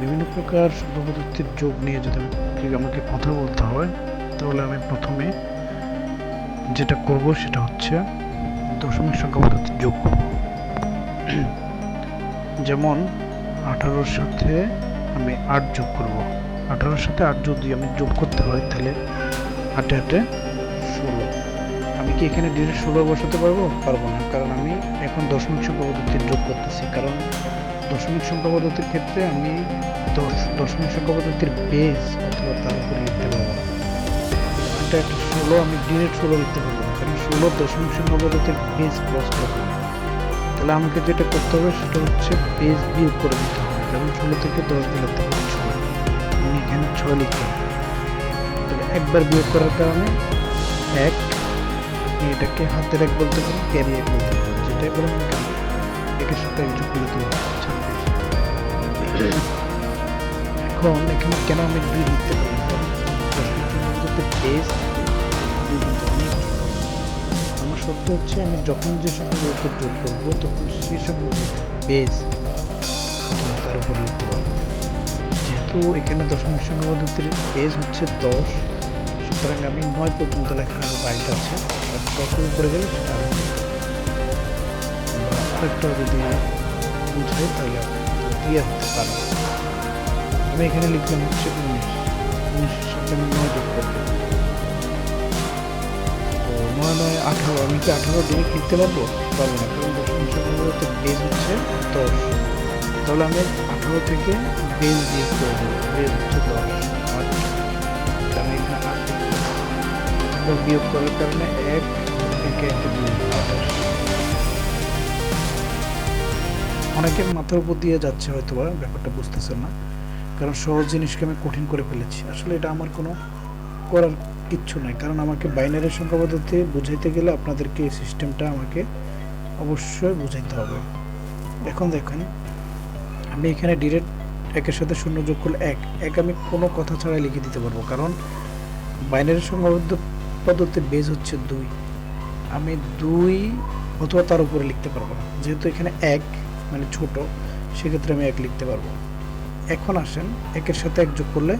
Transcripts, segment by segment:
বিভিন্ন প্রকার সংখ্যা পদ্ধতির যোগ নিয়ে যদি আমাকে কথা বলতে হয়, তাহলে আমি প্রথমে যেটা করব সেটা হচ্ছে দশমিক সংখ্যা পদ্ধতির যোগ করব। যেমন 18-র সাথে আমি 8 যোগ করব। 18-র সাথে 8 যদি আমি যোগ করতে হয়, তাহলে 8 8 16। আমি কি এখানে ডিরেক্ট 16 বসাতে পারবো? পারবো না, কারণ আমি এখন দশমিক সংখ্যা পদ্ধতির যোগ করতেছি। কারণ দশমিক সংখ্যা পদ্ধতির ক্ষেত্রে আমি দশমিক সংখ্যা পদ্ধতির বেস অথবা তার উপরে লিখতে পারবো না। 8 8 16 আমি ডিরেক্ট 16 লিখতে পারবো না, কারণ 16 দশমিক সংখ্যা পদ্ধতির বেস ক্রস করবে। তাহলে আমাকে যেটা করতে হবে সেটা হচ্ছে বেস বিয়োগ করে দিতে হবে। যেমন 16 থেকে 10 দিলে তো 6, আমি এখানে 6 লিখলাম। তাহলে একবার বিয়োগ করার কারণে 1, এটাকে হাতের 1 বলতে পারি, ক্যারি 1 বলতে পারি, যেটাই বলেন কেন একের সাথে 1 যোগ করলে তো 26। এখন এখানে কেন আমি 2 লিখতে পারি? কারণ দশমিক সংখ্যা পদ্ধতির বেস 2 কিন্তু অনেক ছোট। আমার শর্ত হচ্ছে আমি যখন যে সংখ্যাগুলোকে যোগ করবো তখন সেই সংখ্যাগুলোর বেস তার উপর লিখতে পারবো। যেহেতু এখানে দশমিক সংখ্যা পদ্ধতির বেস হচ্ছে 10, সুতরাং আমি 9 পর্যন্ত লেখার আমার রাইট আছে। আর 10-এর উপরে গেলে সেটা আরেকটা যদি বুঝাই তাহলে ক্লিয়ার হতে পারে। আমি এখানে লিখলাম হচ্ছে 19। 19-এর সাথে আমি 9 যোগ করবো, তো 9 9 18। আমি কি 18 ডিরেক্ট লিখতে পারবো? পারবো না, কারণ দশমিক সংখ্যা পদ্ধতির বেস হচ্ছে 10। তাহলে আমি 18 থেকে বেস বিয়োগ করে দেবো। বেস হচ্ছে 10, 8। আমি এখানে 8 বিয়োগ করার কারণে 1 থেকে 1 2, 28। অনেকের মাথার উপর দিয়ে যাচ্ছে হয়তো বা ব্যাপারটা বুঝতেছেন না, কারণ সহজ জিনিসকে আমি কঠিন করে ফেলেছি। আসলে এটা আমার কোনো করার কিচ্ছু নাই, কারণ আমাকে বাইনারি সংখ্যা পদ্ধতি বুঝাইতে গেলে আপনাদেরকে এই সিস্টেমটা আমাকে অবশ্যই বুঝাইতে হবে। এখন দেখেন, আমি এখানে ডিরেক্ট 1-এর সাথে 0 যোগ করলে 1 1 আমি কোনো কথা ছাড়াই লিখে দিতে পারবো, কারণ বাইনারি সংখ্যা পদ্ধতির বেস হচ্ছে 2। আমি 2 অথবা তার উপরে লিখতে পারবো না, যেহেতু এখানে 1 মানে ছোট, সেক্ষেত্রে আমি 1 লিখতে পারবো। এখন আসেন, 1-এর সাথে 1 যোগ করলে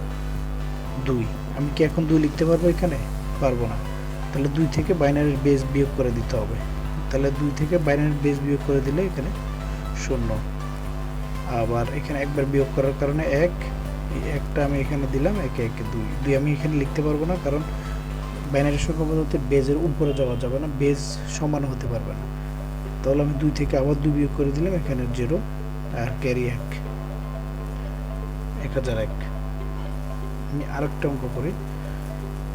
2। আমি কি এখন 2 লিখতে পারবো? এখানে পারবো না। তাহলে 2 থেকে বাইনারির বেস বিয়োগ করে দিতে হবে। তাহলে 2 থেকে বাইনারির বেস বিয়োগ করে দিলে এখানে 0। আবার এখানে একবার বিয়োগ করার কারণে 1, এই 1টা আমি এখানে দিলাম, 1 1 2 2 আমি এখানে লিখতে পারবো না, কারণ বাইনারি সংখ্যা পদ্ধতির বেজের উপরে যাওয়া যাবে না, বেজ সমান হতে পারবে না। তাহলে আমি 2 থেকে আবার 2 বিয়োগ করে দিলাম, এখানে 0 আর ক্যারি 1, 1001। আমি আরেকটা অঙ্ক করি,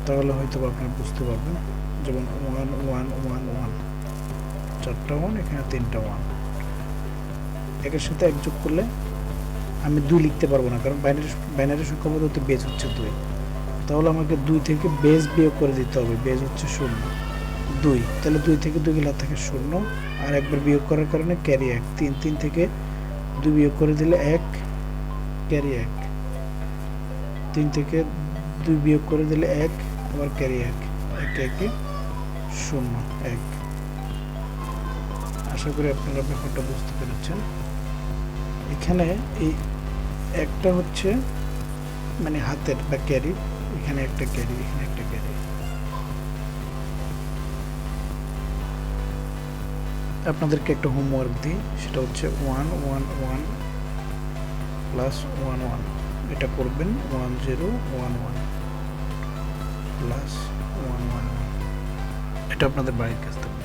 তাহলে হয়তো আপনারা বুঝতে পারবেন। যেমন 1 1 1 1, 4টা 1, এখানে 3টা 1। 1-এর সাথে 1 যোগ করলে আমি 2 লিখতে পারবো না, কারণ বাইনারি সংখ্যা পদ্ধতির বেজ হচ্ছে 2। তাহলে আমাকে 2 থেকে বেজ বিয়োগ করে দিতে হবে। বেজ হচ্ছে 0 2, তাহলে 2 থেকে 2 গেলে থাকে 0, আর একবার বিয়োগ করার কারণে ক্যারি 1 3 3 থেকে 2 বিয়োগ করে দিলে 1 ক্যারি 1 3 থেকে 2 বিয়োগ করে দিলে 1 আবার ক্যারি 1 1 1 0 1। আশা করি আপনারা ব্যাপারটা বুঝতে পেরেছেন। এখানে এই একটা হচ্ছে মানে হাতের বা ক্যারি, এখানে একটা ক্যারি, এখানে একটা ক্যারি। আপনাদেরকে একটা হোমওয়ার্ক দিই, সেটা হচ্ছে 1 1 1 প্লাস 1 1। এটা করবেন 1 0 1 1 প্লাস 1 1 1। এটা আপনাদের বাড়ির কাজ থাকবে।